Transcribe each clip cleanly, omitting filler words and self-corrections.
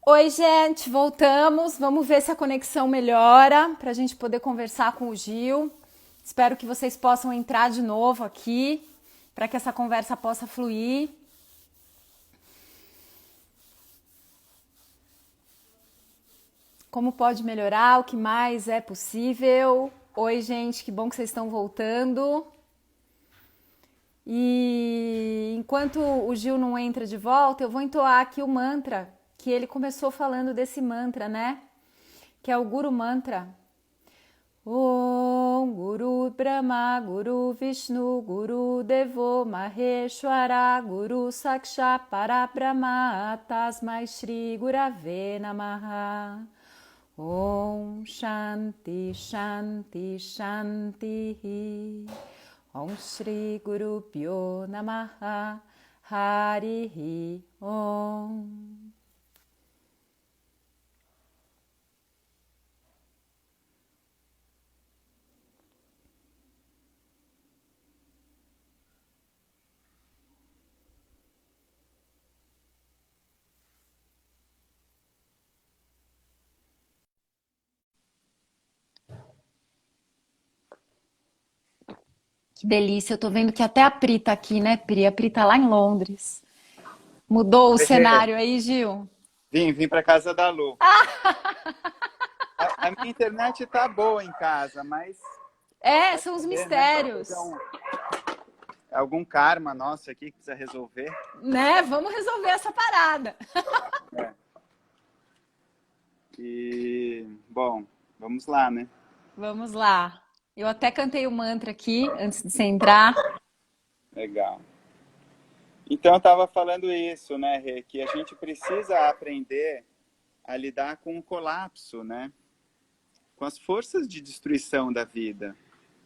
Oi, gente, voltamos. Vamos ver se a conexão melhora para a gente poder conversar com o Gil. Espero que vocês possam entrar de novo aqui para que essa conversa possa fluir. Como pode melhorar? O que mais é possível? Oi, gente, que bom que vocês estão voltando. E enquanto o Gil não entra de volta, eu vou entoar aqui o mantra que ele começou falando desse mantra, né? Que é o Guru Mantra. Om Guru Brahma Guru Vishnu Guru Devo Maheshwara Guru Sakshat Parabrahma Tasmai Shri Gurave Namaha. Om Shanti Shanti Shanti. Om Shri Guru Pyo Namaha. Harihi Om. Que delícia, eu tô vendo que até a Pri tá aqui, né, Pri? A Pri tá lá em Londres. Mudou o É, cenário aí, Gil? vim para casa da Lu. A minha internet tá boa em casa, mas É, vai são os saber, né? Talvez mistérios, algum karma nosso aqui que precisa resolver. né? Vamos resolver essa parada. É. E, bom, vamos lá, né? Vamos lá. Eu até cantei o mantra aqui antes de você entrar. Legal. Então, eu estava falando isso, né, Rê, que a gente precisa aprender a lidar com o colapso, né? Com as forças de destruição da vida.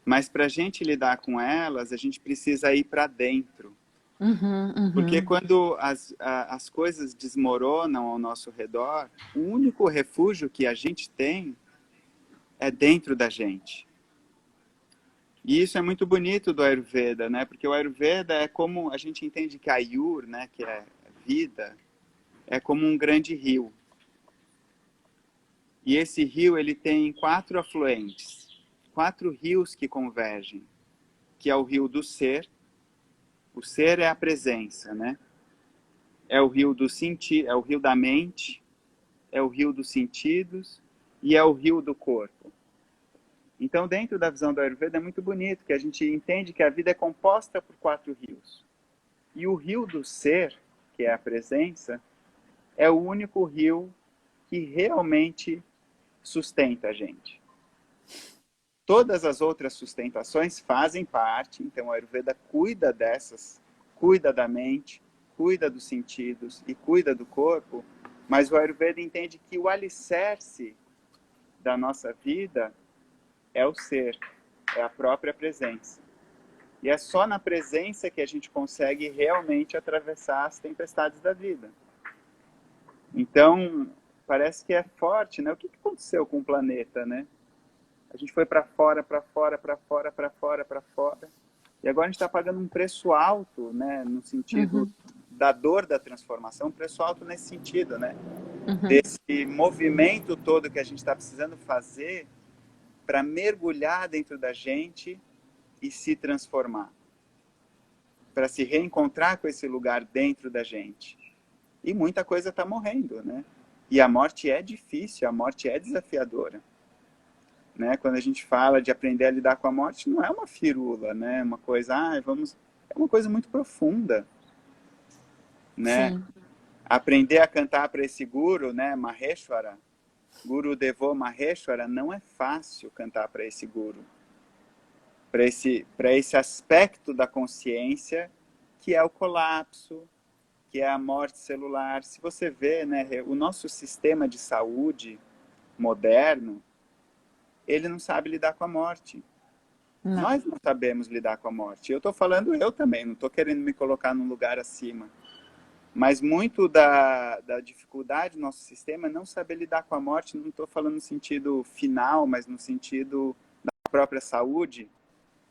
Mas para a gente lidar com elas, a gente precisa ir para dentro. Uhum, Porque uhum. quando as coisas desmoronam ao nosso redor, o único refúgio que a gente tem é dentro da gente. E isso é muito bonito do Ayurveda, né? Porque o Ayurveda é como a gente entende que a Ayur, né, que é vida, é como um grande rio. E esse rio ele tem quatro afluentes, quatro rios que convergem, que é o rio do ser. O ser é a presença, né? É o rio do sentir, é o rio da mente, é o rio dos sentidos e é o rio do corpo. Então, dentro da visão do Ayurveda, é muito bonito que a gente entende que a vida é composta por quatro rios. E o rio do ser, que é a presença, é o único rio que realmente sustenta a gente. Todas as outras sustentações fazem parte, então a Ayurveda cuida dessas, cuida da mente, cuida dos sentidos e cuida do corpo, mas o Ayurveda entende que o alicerce da nossa vida é o ser, é a própria presença. E é só na presença que a gente consegue realmente atravessar as tempestades da vida. Então, parece que é forte, né? O que aconteceu com o planeta, né? A gente foi para fora, para fora, para fora, para fora, para fora. E agora a gente está pagando um preço alto, né? No sentido da dor da transformação, um preço alto nesse sentido, né? Desse movimento todo que a gente está precisando fazer para mergulhar dentro da gente e se transformar, para se reencontrar com esse lugar dentro da gente. E muita coisa está morrendo, né? E a morte é difícil, a morte é desafiadora, né? Quando a gente fala de aprender a lidar com a morte, não é uma firula, né? Uma coisa, vamos, é uma coisa muito profunda, né? Sim. Aprender a cantar para esse guru, né, Maheshwara, Guru Devo Maheshwara, não é fácil cantar para esse guru, para esse aspecto da consciência que é o colapso, que é a morte celular. Se você vê, né, o nosso sistema de saúde moderno, ele não sabe lidar com a morte. Não. Nós não sabemos lidar com a morte. Eu estou falando eu também, não estou querendo me colocar num lugar acima. Mas muito da dificuldade do nosso sistema é não saber lidar com a morte. Não estou falando no sentido final, mas no sentido da própria saúde,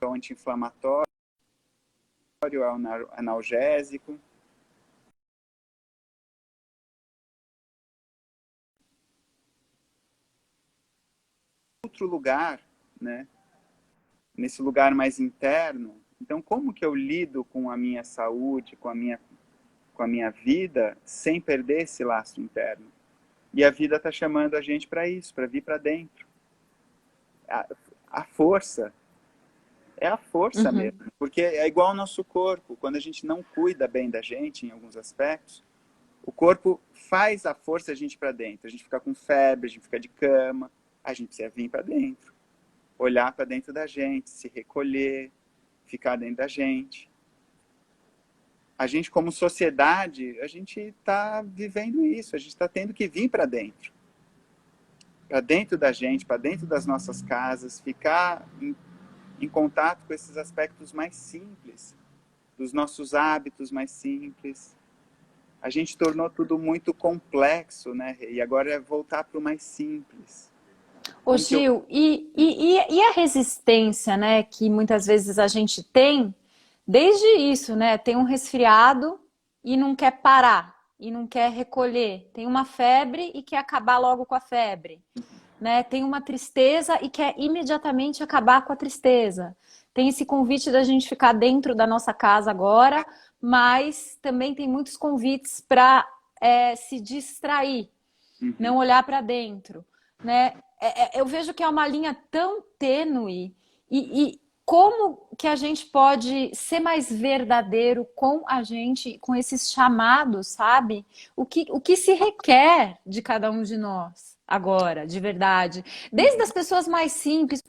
é o anti-inflamatório, é o analgésico. outro lugar, né? Nesse lugar mais interno. Então, como que eu lido com a minha saúde, com a minha vida, sem perder esse laço interno? E a vida está chamando a gente para isso, para vir para dentro. A força é a força Uhum. mesmo, porque é igual ao nosso corpo. Quando a gente não cuida bem da gente, em alguns aspectos, o corpo faz a força a gente para dentro. A gente fica com febre, a gente fica de cama, a gente precisa vir para dentro. Olhar para dentro da gente, se recolher, ficar dentro da gente. A gente, como sociedade, a gente está vivendo isso, a gente está tendo que vir para dentro da gente, para dentro das nossas casas, ficar em contato com esses aspectos mais simples, dos nossos hábitos mais simples. A gente tornou tudo muito complexo, né? E agora é voltar para o mais simples. Ô Como que eu... Gil, e a resistência, né, que muitas vezes a gente tem, desde isso, né? Tem um resfriado e não quer parar, e não quer recolher. Tem uma febre e quer acabar logo com a febre, né? Tem uma tristeza e quer imediatamente acabar com a tristeza. Tem esse convite da gente ficar dentro da nossa casa agora, mas também tem muitos convites para se distrair, Uhum. não olhar para dentro, né? Eu vejo que é uma linha tão tênue e como que a gente pode ser mais verdadeiro com a gente, com esses chamados, sabe? O que se requer de cada um de nós agora, de verdade. Desde as Uhum. pessoas mais simples,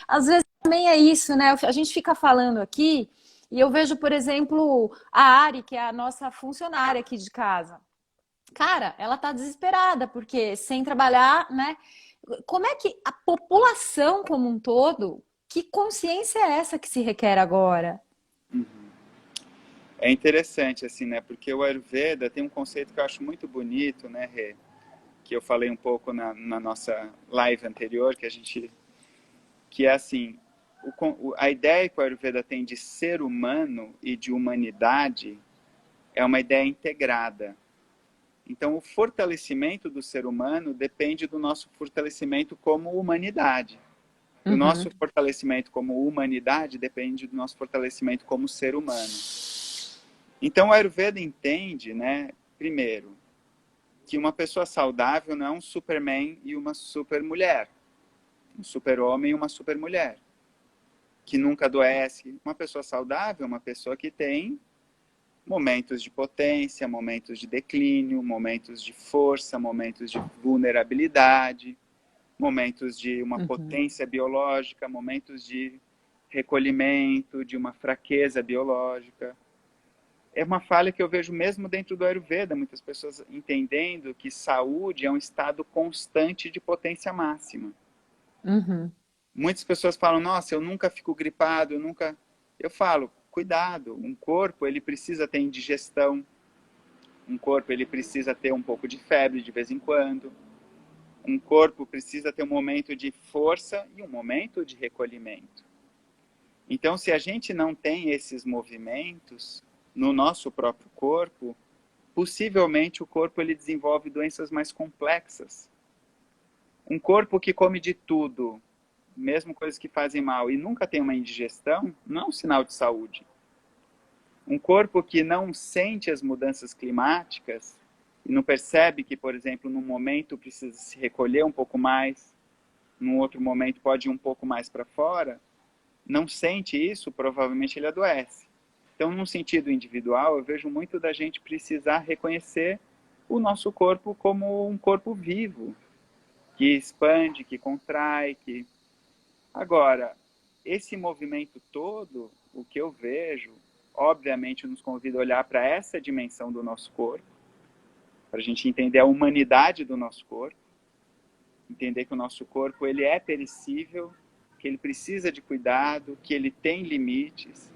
às vezes também é isso, né? A gente fica falando aqui e eu vejo, por exemplo, a Ari, que é a nossa funcionária aqui de casa. Cara, ela tá desesperada, porque sem trabalhar, né? Como é que a população como um todo, que consciência é essa que se requer agora? Uhum. É interessante, assim, né? Porque o Ayurveda tem um conceito que eu acho muito bonito, né, Rê? Que eu falei um pouco na nossa live anterior, que é assim, a ideia que o Ayurveda tem de ser humano e de humanidade é uma ideia integrada. Então, o fortalecimento do ser humano depende do nosso fortalecimento como humanidade. E o nosso Uhum, fortalecimento como humanidade depende do nosso fortalecimento como ser humano. Então, o Ayurveda entende, né, primeiro, que uma pessoa saudável não é um superman e uma supermulher, um super-homem e uma supermulher, que nunca adoece. Uma pessoa saudável é uma pessoa que tem momentos de potência, momentos de declínio, momentos de força, momentos de vulnerabilidade, momentos de uma uhum. potência biológica, momentos de recolhimento, de uma fraqueza biológica. É uma falha que eu vejo mesmo dentro do Ayurveda, muitas pessoas entendendo que saúde é um estado constante de potência máxima. Uhum. Muitas pessoas falam, nossa, eu nunca fico gripado, eu nunca... Eu falo, cuidado, um corpo ele precisa ter indigestão, um corpo ele precisa ter um pouco de febre de vez em quando, um corpo precisa ter um momento de força e um momento de recolhimento. Então, se a gente não tem esses movimentos no nosso próprio corpo, possivelmente o corpo ele desenvolve doenças mais complexas. Um corpo que come de tudo, mesmo coisas que fazem mal, e nunca tem uma indigestão, não é um sinal de saúde. Um corpo que não sente as mudanças climáticas e não percebe que, por exemplo, num momento precisa se recolher um pouco mais, num outro momento pode ir um pouco mais para fora, não sente isso, provavelmente ele adoece. Então, num sentido individual, eu vejo muito da gente precisar reconhecer o nosso corpo como um corpo vivo, que expande, que contrai, que... Agora, esse movimento todo, o que eu vejo, obviamente nos convida a olhar para essa dimensão do nosso corpo, para a gente entender a humanidade do nosso corpo, entender que o nosso corpo ele é perecível, que ele precisa de cuidado, que ele tem limites,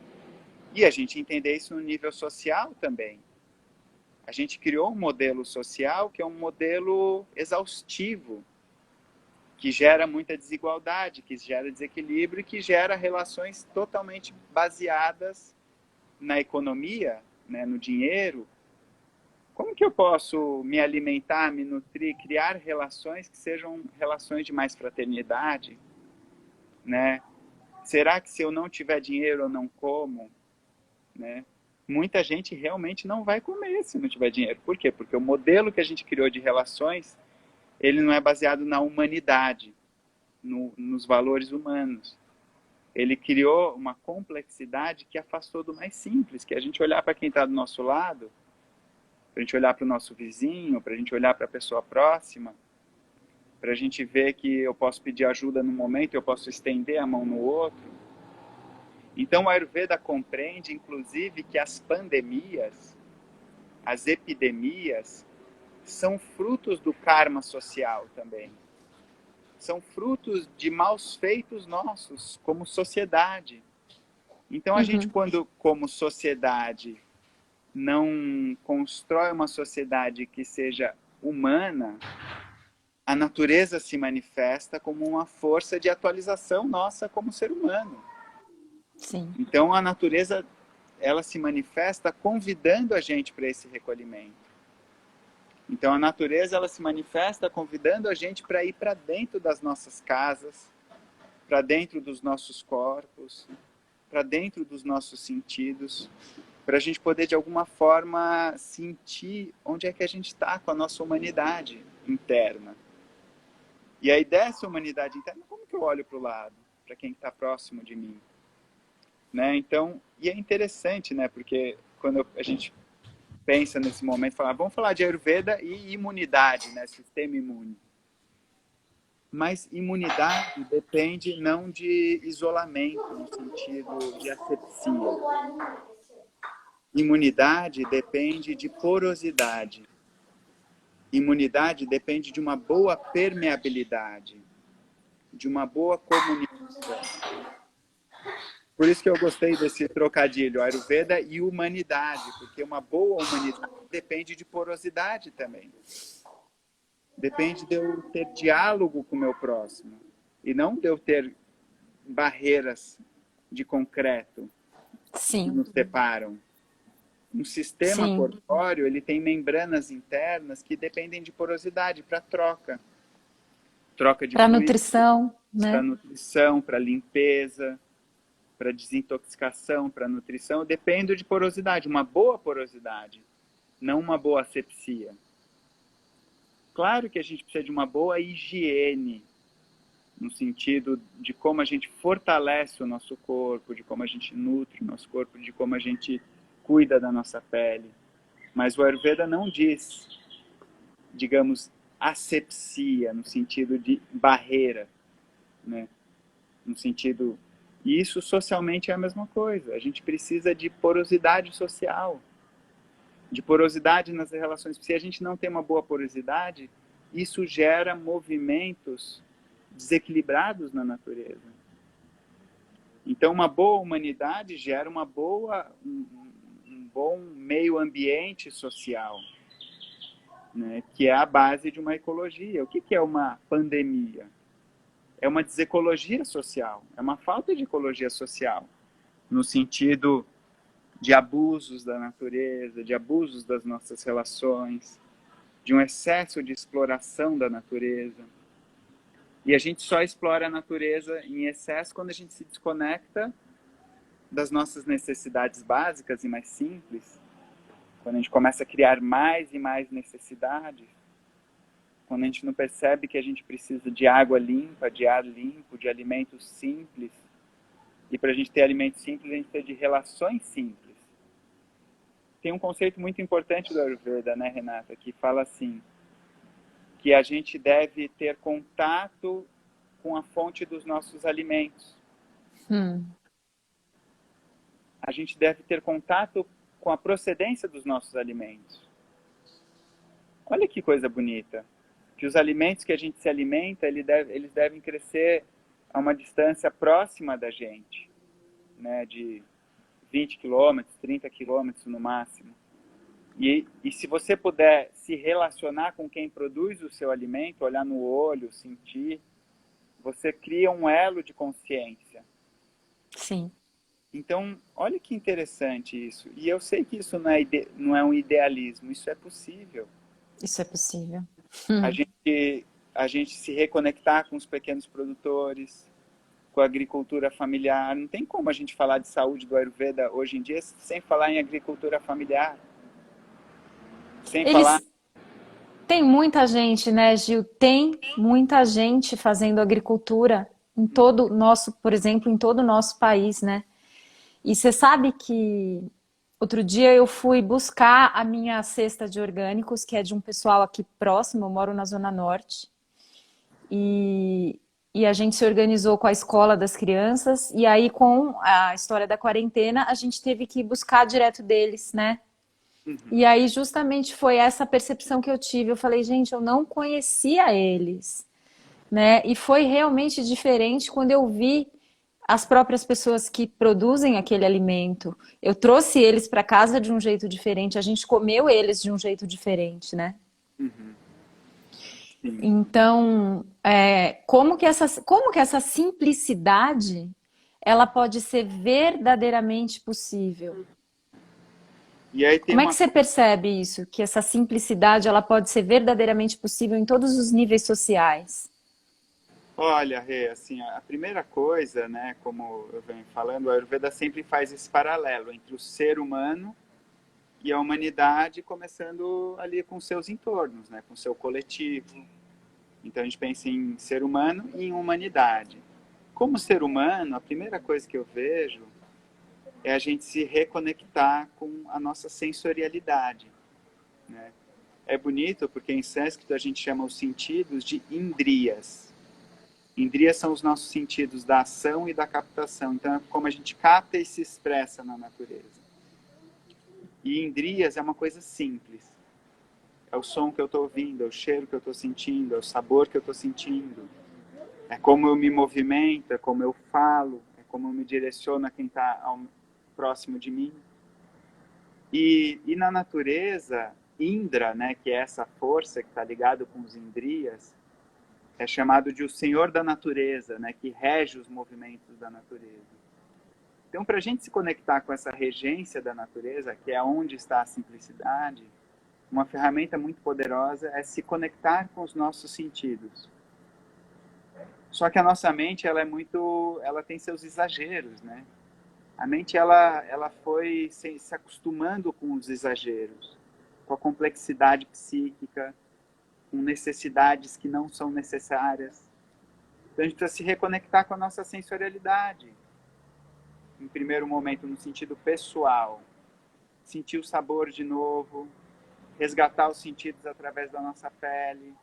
e a gente entender isso no nível social também. A gente criou um modelo social que é um modelo exaustivo, que gera muita desigualdade, que gera desequilíbrio e que gera relações totalmente baseadas na economia, né, no dinheiro. Como que eu posso me alimentar, me nutrir, criar relações que sejam relações de mais fraternidade, né? Será que se eu não tiver dinheiro eu não como, né? Muita gente realmente não vai comer se não tiver dinheiro. Por quê? Porque o modelo que a gente criou de relações, ele não é baseado na humanidade, nos valores humanos. Ele criou uma complexidade que afastou do mais simples, que é a gente olhar para quem está do nosso lado, para a gente olhar para o nosso vizinho, para a gente olhar para a pessoa próxima, para a gente ver que eu posso pedir ajuda num momento, eu posso estender a mão no outro. Então, o Ayurveda compreende, inclusive, que as pandemias, as epidemias, são frutos do karma social também. São frutos de maus feitos nossos, como sociedade. Então, a gente, Uhum. quando, como sociedade, não constrói uma sociedade que seja humana, a natureza se manifesta como uma força de atualização nossa como ser humano. Sim. Então, a natureza, ela se manifesta convidando a gente para esse recolhimento. Então, a natureza, ela se manifesta convidando a gente para ir para dentro das nossas casas, para dentro dos nossos corpos, para dentro dos nossos sentidos, para a gente poder, de alguma forma, sentir onde é que a gente está com a nossa humanidade interna. E aí, dessa humanidade interna, como que eu olho para o lado, para quem está próximo de mim? Né? Então, e é interessante, né? Porque quando a gente pensa nesse momento, fala, vamos falar de Ayurveda e imunidade, né? Sistema imune. Mas imunidade depende não de isolamento, no sentido de asepsia. Imunidade depende de porosidade. Imunidade depende de uma boa permeabilidade, de uma boa comunicação. Por isso que eu gostei desse trocadilho, Ayurveda e humanidade, porque uma boa humanidade depende de porosidade também. Depende de eu ter diálogo com o meu próximo e não de eu ter barreiras de concreto que Sim. nos separam. Um sistema Sim. corpóreo, ele tem membranas internas que dependem de porosidade para troca. Troca de Para fluido, nutrição, para né? nutrição, para limpeza, para desintoxicação, para nutrição. Eu dependo de porosidade, uma boa porosidade, não uma boa asepsia. Claro que a gente precisa de uma boa higiene, no sentido de como a gente fortalece o nosso corpo, de como a gente nutre o nosso corpo, de como a gente cuida da nossa pele. Mas o Ayurveda não diz, digamos, asepsia, no sentido de barreira, né? No sentido... E isso socialmente é a mesma coisa. A gente precisa de porosidade social, de porosidade nas relações. Se a gente não tem uma boa porosidade, isso gera movimentos desequilibrados na natureza. Então, uma boa humanidade gera um bom meio ambiente social, né, que é a base de uma ecologia. O que é uma pandemia? É uma desecologia social, é uma falta de ecologia social, no sentido de abusos da natureza, de abusos das nossas relações, de um excesso de exploração da natureza. E a gente só explora a natureza em excesso quando a gente se desconecta das nossas necessidades básicas e mais simples, quando a gente começa a criar mais e mais necessidades, quando a gente não percebe que a gente precisa de água limpa, de ar limpo, de alimentos simples. E para a gente ter alimentos simples, a gente precisa de relações simples. Tem um conceito muito importante do Ayurveda, né, Renata, que fala assim, que a gente deve ter contato com a fonte dos nossos alimentos. A gente deve ter contato com a procedência dos nossos alimentos. Olha que coisa bonita. Que os alimentos que a gente se alimenta, eles devem crescer a uma distância próxima da gente, né, de 20 quilômetros, 30 quilômetros no máximo. E se você puder se relacionar com quem produz o seu alimento, olhar no olho, sentir, você cria um elo de consciência. Sim. Então, olha que interessante isso. E eu sei que isso não é um idealismo, isso é possível. Isso é possível. A gente se reconectar com os pequenos produtores, com a agricultura familiar. Não tem como a gente falar de saúde do Ayurveda hoje em dia sem falar em agricultura familiar, sem falar... Eles Tem muita gente, né, Gil? Tem muita gente fazendo agricultura em todo o nosso, por exemplo, em todo o nosso país, né? E você sabe que outro dia eu fui buscar a minha cesta de orgânicos, que é de um pessoal aqui próximo, eu moro na Zona Norte, e, e a gente se organizou com a escola das crianças, e aí com a história da quarentena, a gente teve que ir buscar direto deles, né? Uhum. E aí, justamente foi essa percepção que eu tive. Eu falei, gente, eu não conhecia eles, né? E foi realmente diferente quando eu vi as próprias pessoas que produzem aquele alimento. Eu trouxe eles para casa de um jeito diferente, a gente comeu eles de um jeito diferente, né? Uhum. Sim. Então, como que essa simplicidade ela pode ser verdadeiramente possível? E aí tem Como é que uma... você percebe isso? Que essa simplicidade ela pode ser verdadeiramente possível em todos os níveis sociais? Olha, Rê, assim, a primeira coisa, né, como eu venho falando, a Ayurveda sempre faz esse paralelo entre o ser humano e a humanidade, começando ali com seus entornos, né, com o seu coletivo. Então a gente pensa em ser humano e em humanidade. Como ser humano, a primeira coisa que eu vejo é a gente se reconectar com a nossa sensorialidade, né? É bonito porque em sânscrito a gente chama os sentidos de indrias. Indrias são os nossos sentidos da ação e da captação. Então é como a gente capta e se expressa na natureza. E indrias é uma coisa simples. É o som que eu estou ouvindo, é o cheiro que eu estou sentindo, é o sabor que eu estou sentindo. É como eu me movimento, é como eu falo, é como eu me direciono a quem está próximo de mim. E na natureza, Indra, né, que é essa força que está ligada com os indrias, é chamado de o senhor da natureza, né, que rege os movimentos da natureza. Então, para a gente se conectar com essa regência da natureza, que é onde está a simplicidade, uma ferramenta muito poderosa é se conectar com os nossos sentidos. Só que a nossa mente, ela tem seus exageros, né? A mente, ela foi se acostumando com os exageros, com a complexidade psíquica, com necessidades que não são necessárias. Então a gente precisa se reconectar com a nossa sensorialidade. Em primeiro momento, no sentido pessoal, sentir o sabor de novo, resgatar os sentidos através da nossa pele,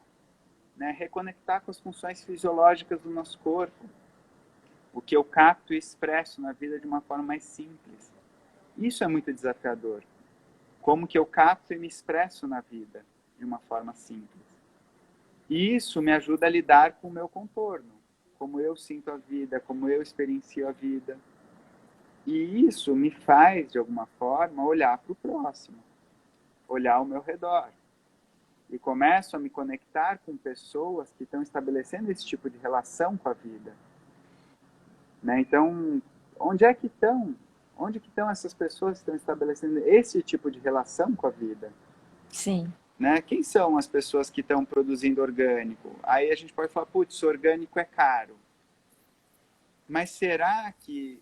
né? Reconectar com as funções fisiológicas do nosso corpo, o que eu capto e expresso na vida de uma forma mais simples. Isso é muito desafiador. Como que eu capto e me expresso na vida de uma forma simples. E isso me ajuda a lidar com o meu contorno, como eu sinto a vida, como eu experiencio a vida. E isso me faz, de alguma forma, olhar para o próximo, olhar ao meu redor. E começo a me conectar com pessoas que estão estabelecendo esse tipo de relação com a vida. Né? Então, onde é que estão? Onde que estão essas pessoas que estão estabelecendo esse tipo de relação com a vida? Sim. Né? Quem são as pessoas que estão produzindo orgânico? Aí a gente pode falar, putz, orgânico é caro. Mas será que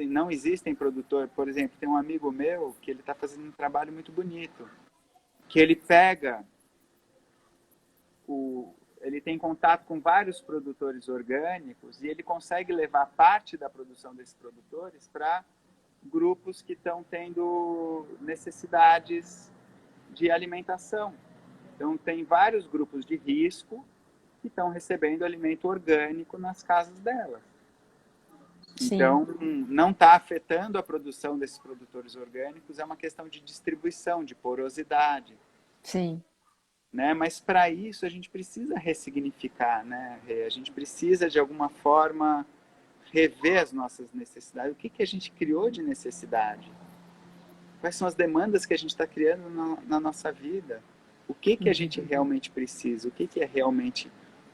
não existem produtores? Por exemplo, tem um amigo meu que ele está fazendo um trabalho muito bonito, que ele pega ele tem contato com vários produtores orgânicos e ele consegue levar parte da produção desses produtores para grupos que estão tendo necessidades de alimentação. Então, tem vários grupos de risco que estão recebendo alimento orgânico nas casas delas. Sim, Então, não está afetando a produção desses produtores orgânicos, é uma questão de distribuição, de porosidade. sim. Né? Mas para isso a gente precisa ressignificar, né? A gente precisa de alguma forma rever as nossas necessidades. O que, que a gente criou de necessidade? Quais são as demandas que a gente está criando na nossa vida? O que, que a gente realmente precisa? O que, que é realmente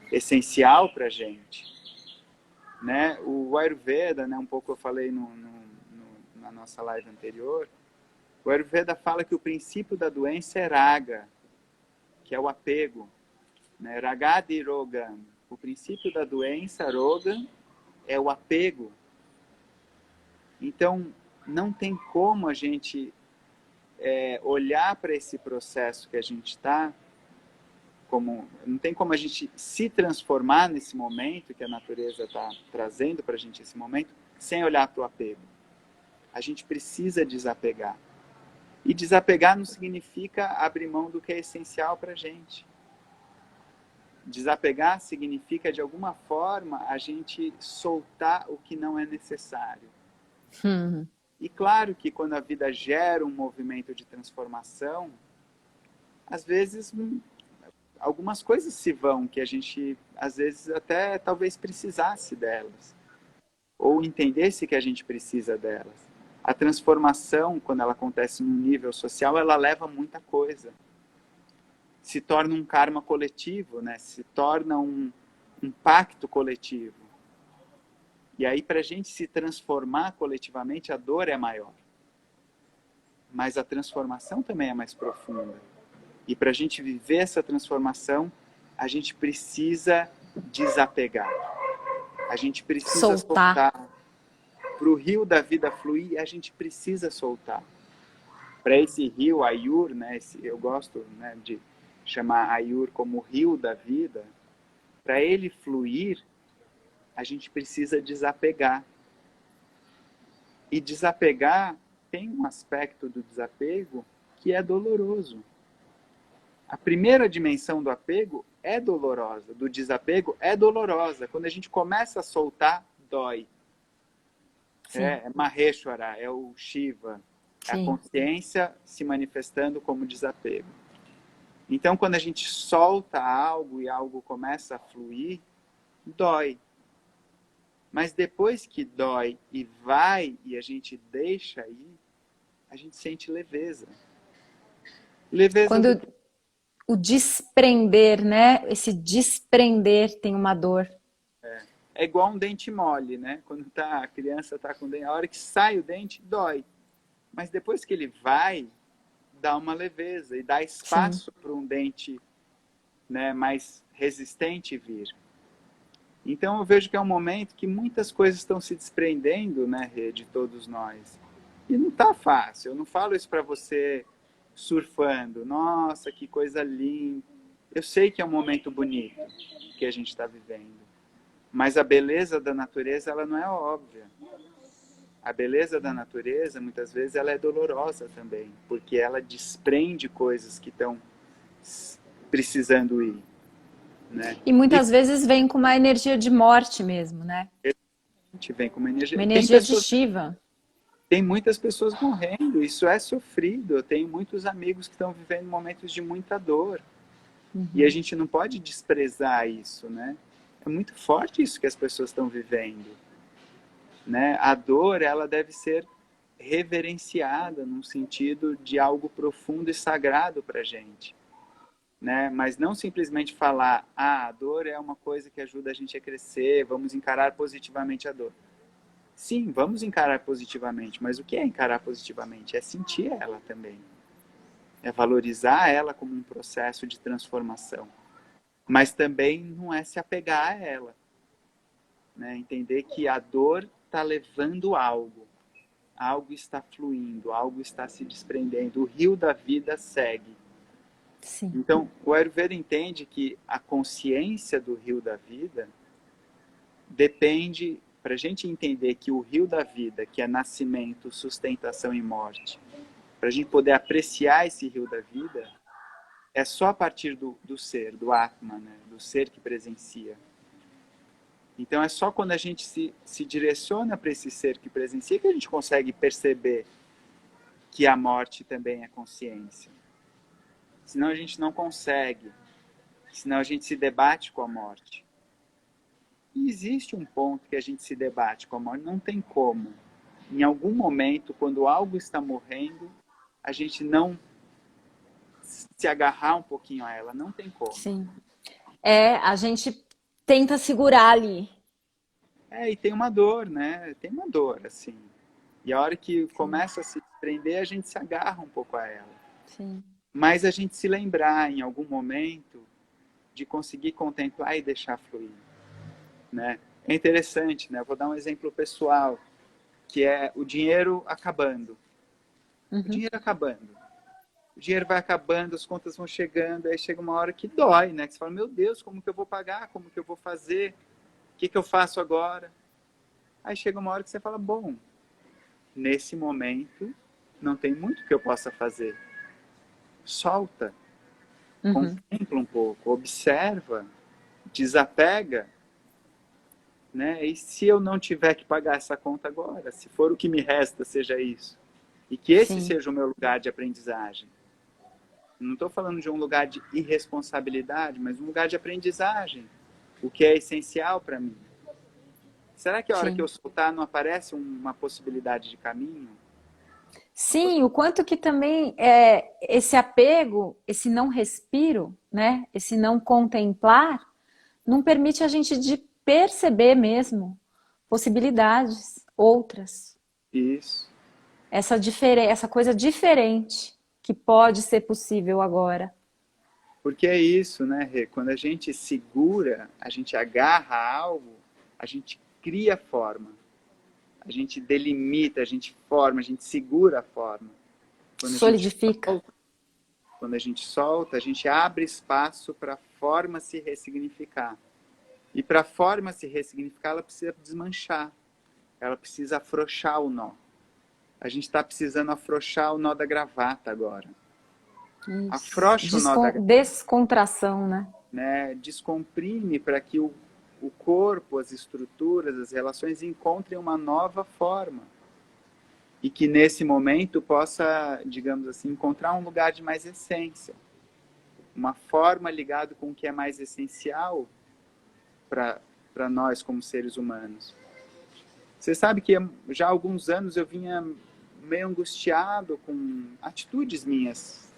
essencial para a gente? Né? O Ayurveda, né, um pouco eu falei na nossa live anterior, o Ayurveda fala que o princípio da doença é raga, que é o apego, né? Ragadi Roga. O princípio da doença, Roga, é o apego. Então, não tem como a gente olhar para esse processo que a gente está, não tem como a gente se transformar nesse momento que a natureza está trazendo para a gente esse momento, sem olhar para o apego. A gente precisa desapegar. E desapegar não significa abrir mão do que é essencial para a gente. Desapegar significa, de alguma forma, a gente soltar o que não é necessário. E claro que quando a vida gera um movimento de transformação, às vezes algumas coisas se vão que a gente, às vezes, até talvez precisasse delas. Ou entendesse que a gente precisa delas. A transformação, quando ela acontece num nível social, ela leva muita coisa. Se torna um karma coletivo, né? Se torna um pacto coletivo. E aí, para a gente se transformar coletivamente, a dor é maior. Mas a transformação também é mais profunda. E para a gente viver essa transformação, a gente precisa desapegar. A gente precisa soltar. Para o rio da vida fluir, a gente precisa soltar. Para esse rio Ayur, né, eu gosto, né, de chamar Ayur como o rio da vida, para ele fluir, a gente precisa desapegar. E desapegar tem um aspecto do desapego que é doloroso. A primeira dimensão do apego é dolorosa, do desapego é dolorosa. Quando a gente começa a soltar, dói. É Maheshwara, é o Shiva, é a consciência se manifestando como desapego. Então, quando a gente solta algo e algo começa a fluir, dói. Mas depois que dói e vai e a gente deixa ir, a gente sente leveza. Quando o desprender, né? Esse desprender tem uma dor. É igual um dente mole, né? Quando a criança está com o dente, a hora que sai o dente, dói. Mas depois que ele vai, dá uma leveza e dá espaço para um dente, né, mais resistente vir. Então eu vejo que é um momento que muitas coisas estão se desprendendo, né, de todos nós. E não está fácil. Eu não falo isso para você surfando. Nossa, que coisa linda. Eu sei que é um momento bonito que a gente está vivendo. Mas a beleza da natureza, ela não é óbvia. A beleza da natureza, muitas vezes, ela é dolorosa também, porque ela desprende coisas que estão precisando ir, né? E muitas vezes vem com uma energia de morte mesmo, né? A gente vem com uma energia... Uma energia de Shiva. Tem muitas pessoas morrendo, isso é sofrido. Eu tenho muitos amigos que estão vivendo momentos de muita dor. E a gente não pode desprezar isso, né? É muito forte isso que as pessoas estão vivendo, né? A dor, ela deve ser reverenciada num sentido de algo profundo e sagrado para a gente, né? Mas não simplesmente falar, a dor é uma coisa que ajuda a gente a crescer, vamos encarar positivamente a dor. Sim, vamos encarar positivamente, mas o que é encarar positivamente? É sentir ela também. É valorizar ela como um processo de transformação. Mas também não é se apegar a ela, né? Entender que a dor está levando algo está fluindo, algo está se desprendendo, o rio da vida segue. Sim. Então, o Ayurveda entende que a consciência do rio da vida depende, para a gente entender que o rio da vida, que é nascimento, sustentação e morte, para a gente poder apreciar esse rio da vida, é só a partir do ser, do Atma, né? Do ser que presencia. Então é só quando a gente se direciona para esse ser que presencia que a gente consegue perceber que a morte também é consciência. Senão a gente não consegue. Senão a gente se debate com a morte. E existe um ponto que a gente se debate com a morte, não tem como. Em algum momento, quando algo está morrendo, a gente não se agarrar um pouquinho a ela, não tem como. Sim. A gente tenta segurar ali. E tem uma dor, né? Tem uma dor, assim. E a hora que começa a se desprender, a gente se agarra um pouco a ela. Sim. Mas a gente se lembrar, em algum momento, de conseguir contemplar e deixar fluir, né? É interessante, né? Eu vou dar um exemplo pessoal, que é o dinheiro acabando. O Uhum. dinheiro acabando. O dinheiro vai acabando, as contas vão chegando, aí chega uma hora que dói, né? Que você fala, meu Deus, como que eu vou pagar? Como que eu vou fazer? O que que eu faço agora? Aí chega uma hora que você fala, bom, nesse momento não tem muito que eu possa fazer. Solta, Uhum. contempla um pouco, observa, desapega, né? E se eu não tiver que pagar essa conta agora, se for o que me resta, seja isso. E que esse Sim, seja o meu lugar de aprendizagem. Não estou falando de um lugar de irresponsabilidade, mas um lugar de aprendizagem. O que é essencial para mim. Será que a hora que sim. eu soltar não aparece uma possibilidade de caminho? Sim, o quanto que também é, esse apego, esse não respiro, né? Esse não contemplar, não permite a gente de perceber mesmo possibilidades outras. Isso. Essa coisa diferente que pode ser possível agora. Porque é isso, né, Rê? Quando a gente segura, a gente agarra algo, a gente cria forma. A gente delimita, a gente forma, a gente segura a forma. Quando a gente Solidifica. solta, quando a gente solta, a gente abre espaço para a forma se ressignificar. E para a forma se ressignificar, ela precisa desmanchar. Ela precisa afrouxar o nó. A gente está precisando afrouxar o nó da gravata agora. Isso. Afrouxa o nó da gravata, Descontração, né? né? Descomprime para que o corpo, as estruturas, as relações encontrem uma nova forma. E que nesse momento possa, digamos assim, encontrar um lugar de mais essência. Uma forma ligada com o que é mais essencial para nós como seres humanos. Você sabe que já há alguns anos eu vinha meio angustiado com atitudes minhas,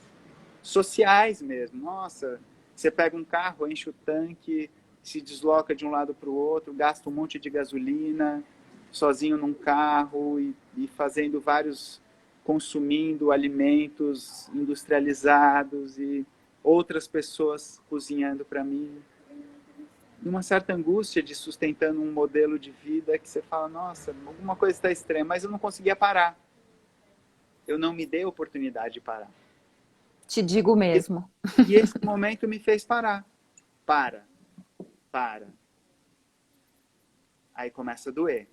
sociais mesmo. Nossa, você pega um carro, enche o tanque, se desloca de um lado para o outro, gasta um monte de gasolina, sozinho num carro e fazendo vários, consumindo alimentos industrializados e outras pessoas cozinhando para mim. Numa certa angústia de sustentando um modelo de vida que você fala, nossa, alguma coisa está estranha, mas eu não conseguia parar. Eu não me dei a oportunidade de parar. Te digo E, mesmo. e esse momento me fez parar. Para, para. Aí começa a doer.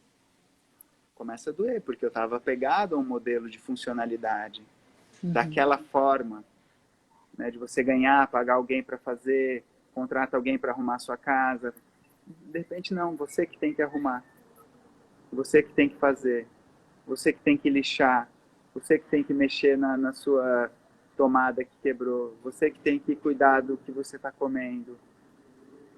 Começa a doer, porque eu estava apegado a um modelo de funcionalidade. Daquela forma, né, de você ganhar, pagar alguém para fazer, contrata alguém para arrumar a sua casa. De repente, não, você que tem que arrumar. Você que tem que fazer. Você que tem que lixar, você que tem que mexer na sua tomada que quebrou, você que tem que cuidar do que você está comendo.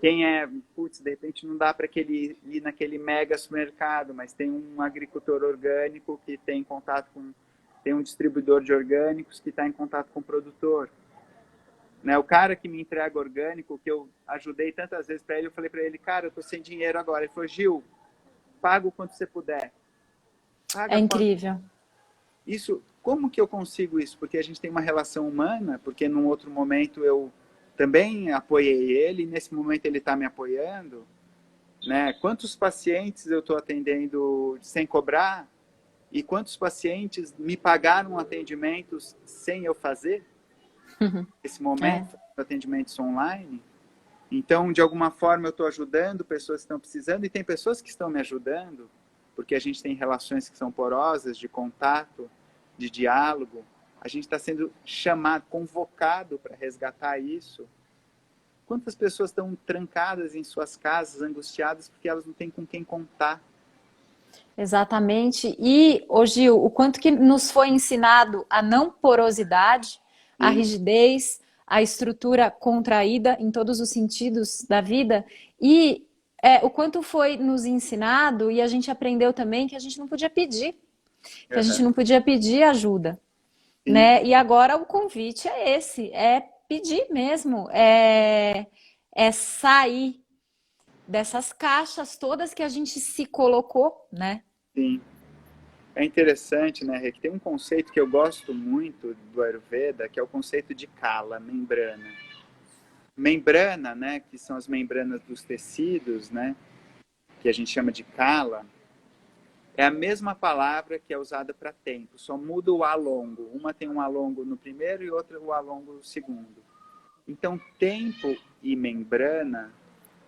Quem é, putz, de repente não dá para ir naquele mega supermercado, mas tem um agricultor orgânico que tem contato com, tem um distribuidor de orgânicos que está em contato com o produtor. Né? O cara que me entrega orgânico, que eu ajudei tantas vezes para ele, eu falei para ele, cara, eu estou sem dinheiro agora. Ele falou, Gil, paga o quanto você puder. É Paga quanto. incrível. Isso, como que eu consigo isso? Porque a gente tem uma relação humana, porque num outro momento eu também apoiei ele, e nesse momento ele está me apoiando, né? Quantos pacientes eu estou atendendo sem cobrar e quantos pacientes me pagaram atendimentos sem eu fazer nesse É. momento, atendimentos online? Então, de alguma forma, eu estou ajudando pessoas que estão precisando e tem pessoas que estão me ajudando, porque a gente tem relações que são porosas, de contato, de diálogo. A gente está sendo chamado, convocado para resgatar isso. Quantas pessoas estão trancadas em suas casas, angustiadas, porque elas não têm com quem contar? Exatamente. E, ô Gil, o quanto que nos foi ensinado a não porosidade, a E, rigidez, a estrutura contraída em todos os sentidos da vida, e o quanto foi nos ensinado, e a gente aprendeu também que a gente não podia pedir, que a gente uhum, não podia pedir ajuda, sim, né? E agora o convite é esse, é pedir mesmo, é sair dessas caixas todas que a gente se colocou, né? sim. É interessante, né, Rê, que tem um conceito que eu gosto muito do Ayurveda, que é o conceito de kala, membrana. Membrana, né, que são as membranas dos tecidos, né, que a gente chama de kala, é a mesma palavra que é usada para tempo, só muda o A longo. Uma tem um A longo no primeiro e outra o A longo no segundo. Então, tempo e membrana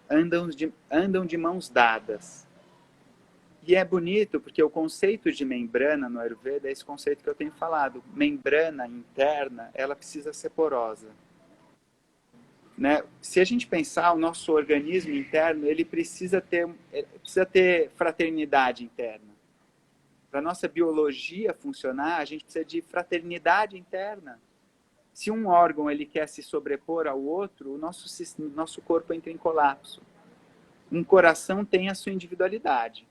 andam de mãos dadas. E é bonito porque o conceito de membrana no Ayurveda é esse conceito que eu tenho falado. Membrana interna, ela precisa ser porosa. Né? Se a gente pensar, o nosso organismo interno, ele precisa ter fraternidade interna. Para a nossa biologia funcionar, a gente precisa de fraternidade interna. Se um órgão ele quer se sobrepor ao outro, o nosso corpo entra em colapso. Um coração tem a sua individualidade,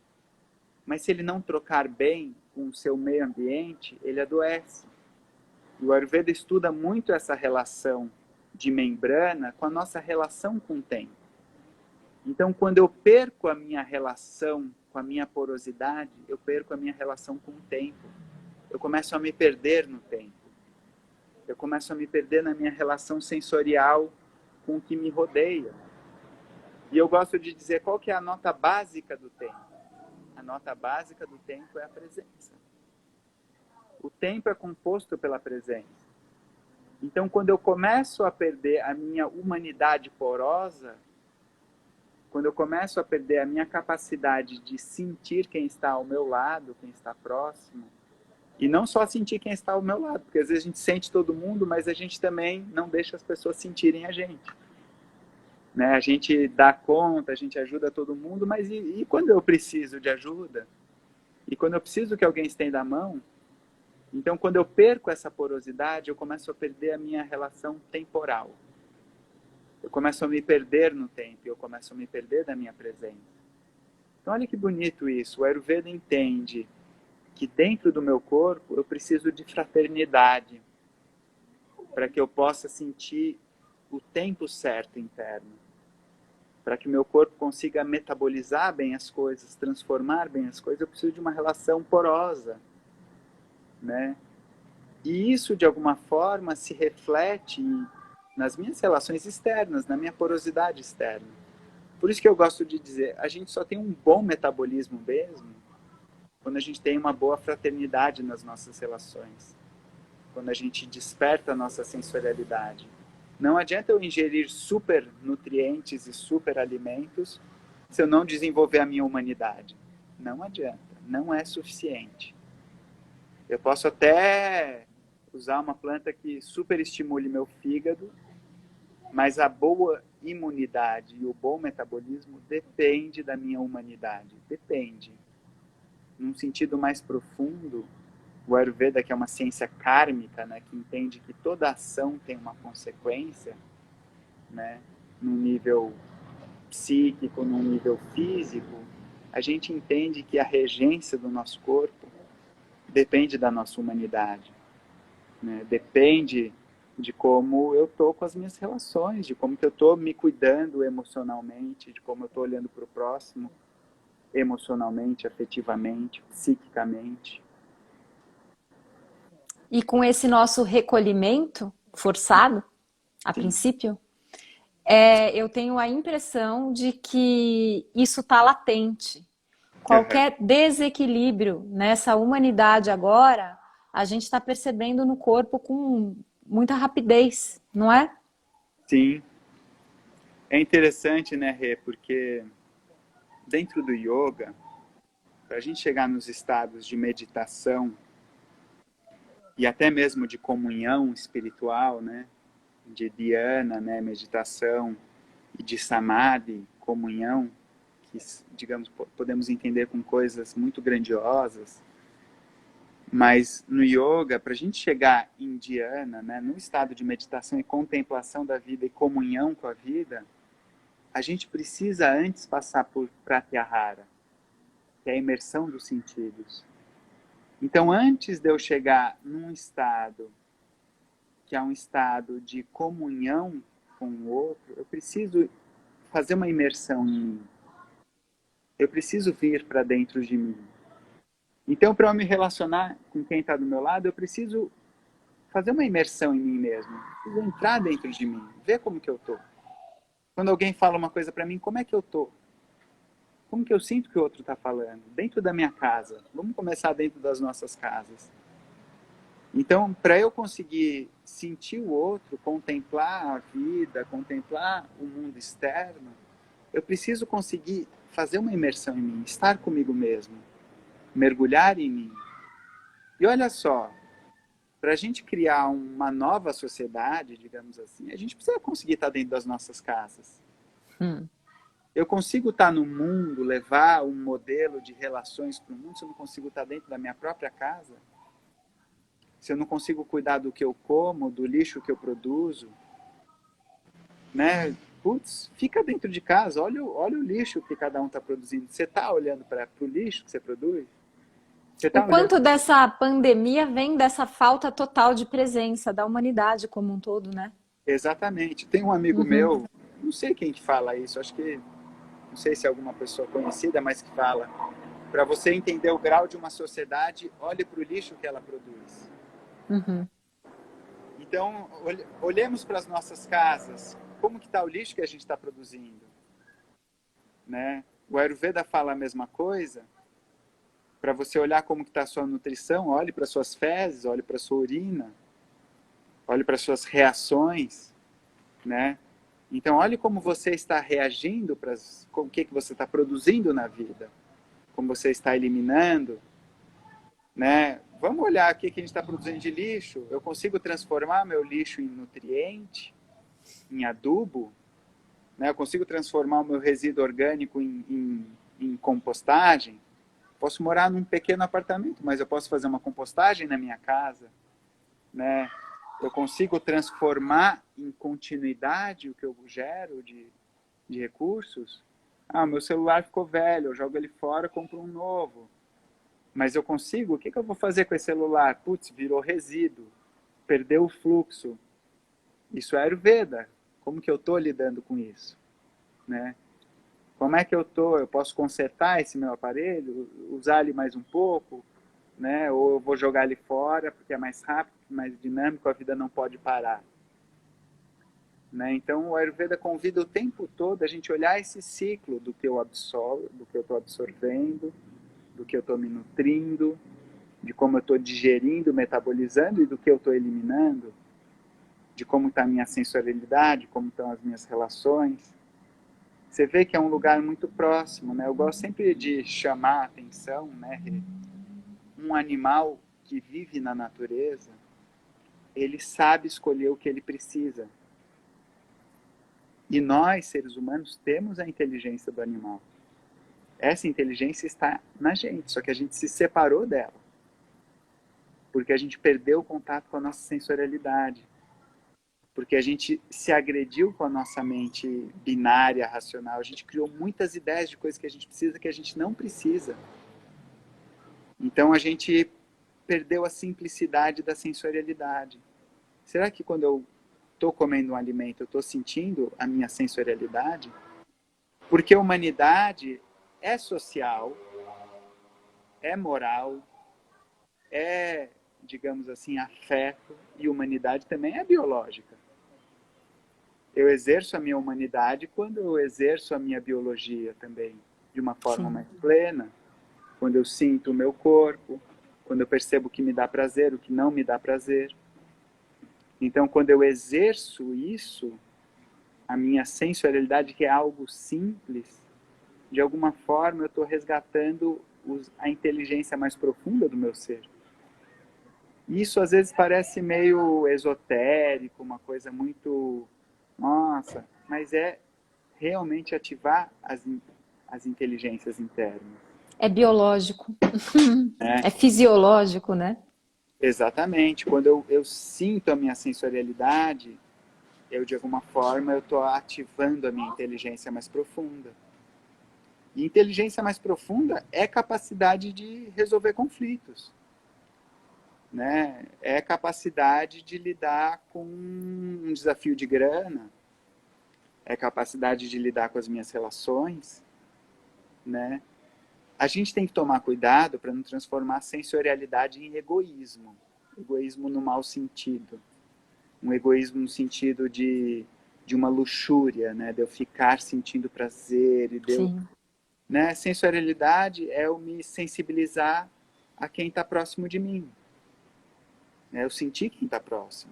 mas se ele não trocar bem com o seu meio ambiente, ele adoece. E o Ayurveda estuda muito essa relação de membrana com a nossa relação com o tempo. Então, quando eu perco a minha relação com a minha porosidade, eu perco a minha relação com o tempo. Eu começo a me perder no tempo. Eu começo a me perder na minha relação sensorial com o que me rodeia. E eu gosto de dizer qual que é a nota básica do tempo. A nota básica do tempo é a presença. O tempo é composto pela presença. Então, quando eu começo a perder a minha humanidade porosa, quando eu começo a perder a minha capacidade de sentir quem está ao meu lado, quem está próximo, e não só sentir quem está ao meu lado, porque às vezes a gente sente todo mundo, mas a gente também não deixa as pessoas sentirem a gente. Né? A gente dá conta, a gente ajuda todo mundo, mas e quando eu preciso de ajuda? E quando eu preciso que alguém estenda a mão? Então, quando eu perco essa porosidade, eu começo a perder a minha relação temporal. Eu começo a me perder no tempo, eu começo a me perder da minha presença. Então, olha que bonito isso. O Ayurveda entende que dentro do meu corpo eu preciso de fraternidade para que eu possa sentir o tempo certo interno. Para que meu corpo consiga metabolizar bem as coisas, transformar bem as coisas, eu preciso de uma relação porosa. Né? E isso, de alguma forma, se reflete nas minhas relações externas, na minha porosidade externa. Por isso que eu gosto de dizer, a gente só tem um bom metabolismo mesmo quando a gente tem uma boa fraternidade nas nossas relações. Quando a gente desperta a nossa sensorialidade. Não adianta eu ingerir super nutrientes e super alimentos se eu não desenvolver a minha humanidade. Não adianta, não é suficiente. Eu posso até usar uma planta que super estimule meu fígado, mas a boa imunidade e o bom metabolismo depende da minha humanidade. Depende. Num sentido mais profundo, o Ayurveda, que é uma ciência kármica, né, que entende que toda ação tem uma consequência, né, num nível psíquico, num nível físico, a gente entende que a regência do nosso corpo depende da nossa humanidade, né? Depende de como eu estou com as minhas relações, de como que eu estou me cuidando emocionalmente, de como eu estou olhando para o próximo emocionalmente, afetivamente, psiquicamente. E com esse nosso recolhimento forçado, a Sim. princípio, eu tenho a impressão de que isso está latente. Qualquer desequilíbrio nessa humanidade agora, a gente está percebendo no corpo com muita rapidez, não é? Sim. É interessante, né, Rê, porque dentro do yoga, para a gente chegar nos estados de meditação e até mesmo de comunhão espiritual, né, de dhyana, né, meditação, e de samadhi, comunhão, que, digamos, podemos entender com coisas muito grandiosas, mas no yoga, para a gente chegar em dhyana, né, no estado de meditação e contemplação da vida e comunhão com a vida, a gente precisa antes passar por pratyahara, que é a imersão dos sentidos. Então, antes de eu chegar num estado que é um estado de comunhão com o outro, eu preciso fazer uma imersão em mim. Eu preciso vir para dentro de mim. Então, para eu me relacionar com quem está do meu lado, eu preciso fazer uma imersão em mim mesmo. Eu preciso entrar dentro de mim, ver como que eu estou. Quando alguém fala uma coisa para mim, como é que eu estou? Como que eu sinto que o outro está falando? Dentro da minha casa. Vamos começar dentro das nossas casas. Então, para eu conseguir sentir o outro, contemplar a vida, contemplar o mundo externo, eu preciso conseguir fazer uma imersão em mim, estar comigo mesmo, mergulhar em mim. E olha só, para a gente criar uma nova sociedade, digamos assim, a gente precisa conseguir estar dentro das nossas casas. Eu consigo estar no mundo, levar um modelo de relações para o mundo, se eu não consigo estar dentro da minha própria casa? Se eu não consigo cuidar do que eu como, do lixo que eu produzo, né? Putz, fica dentro de casa, olha o lixo que cada um está produzindo. Você está olhando para o lixo que você produz? Você O está olhando... quanto dessa pandemia vem dessa falta total de presença da humanidade como um todo, né? Exatamente. Tem um amigo Uhum. meu, não sei quem que fala isso, acho que, não sei se é alguma pessoa conhecida, mas que fala, para você entender o grau de uma sociedade, olhe para o lixo que ela produz. Uhum. Então, olhemos para as nossas casas, como que está o lixo que a gente está produzindo, né? O Ayurveda fala a mesma coisa. Para você olhar como que está a sua nutrição, olhe para suas fezes, olhe para sua urina, olhe para suas reações, né? Então, olhe como você está reagindo para o que você está produzindo na vida, como você está eliminando, né? Vamos olhar o que a gente está produzindo de lixo. Eu consigo transformar meu lixo em nutriente, em adubo, né? Eu consigo transformar o meu resíduo orgânico em compostagem. Posso morar num pequeno apartamento, mas eu posso fazer uma compostagem na minha casa, né? Eu consigo transformar em continuidade o que eu gero de recursos. Ah, meu celular ficou velho, eu jogo ele fora, compro um novo. Mas eu consigo, o que eu vou fazer com esse celular? Putz, virou resíduo, perdeu o fluxo. Isso é Ayurveda. Como que eu estou lidando com isso? Né? Como é que eu estou? Eu posso consertar esse meu aparelho, usar ele mais um pouco, né? Ou eu vou jogar ele fora porque é mais rápido, mais dinâmico, a vida não pode parar. Né? Então o Ayurveda convida o tempo todo a gente olhar esse ciclo do que eu absorvo, do que eu estou absorvendo, do que eu estou me nutrindo, de como eu estou digerindo, metabolizando e do que eu estou eliminando, de como está a minha sensorialidade, como estão as minhas relações. Você vê que é um lugar muito próximo, né? Eu gosto sempre de chamar a atenção, né? Um animal que vive na natureza, ele sabe escolher o que ele precisa. E nós, seres humanos, temos a inteligência do animal. Essa inteligência está na gente, só que a gente se separou dela. Porque a gente perdeu o contato com a nossa sensorialidade. Porque a gente se agrediu com a nossa mente binária, racional. A gente criou muitas ideias de coisas que a gente precisa que a gente não precisa. Então a gente perdeu a simplicidade da sensorialidade. Será que quando eu estou comendo um alimento, eu estou sentindo a minha sensorialidade? Porque a humanidade é social, é moral, é, digamos assim, afeto, e humanidade também é biológica. Eu exerço a minha humanidade quando eu exerço a minha biologia também, de uma forma Sim. mais plena, quando eu sinto o meu corpo, quando eu percebo o que me dá prazer, o que não me dá prazer. Então, quando eu exerço isso, a minha sensorialidade, que é algo simples, de alguma forma eu estou resgatando a inteligência mais profunda do meu ser. Isso às vezes parece meio esotérico, uma coisa muito... Nossa, mas é realmente ativar as inteligências internas. É biológico, Né? é fisiológico, né? Exatamente. Quando eu sinto a minha sensorialidade, eu de alguma forma eu estou ativando a minha inteligência mais profunda. E inteligência mais profunda é capacidade de resolver conflitos, né? É capacidade de lidar com um desafio de grana, é capacidade de lidar com as minhas relações, né? A gente tem que tomar cuidado para não transformar a sensorialidade em egoísmo. Egoísmo no mau sentido. Um egoísmo no sentido de uma luxúria, né? De eu ficar sentindo prazer e de eu... Sim. né? Sensorialidade é eu me sensibilizar a quem está próximo de mim. É eu sentir quem está próximo.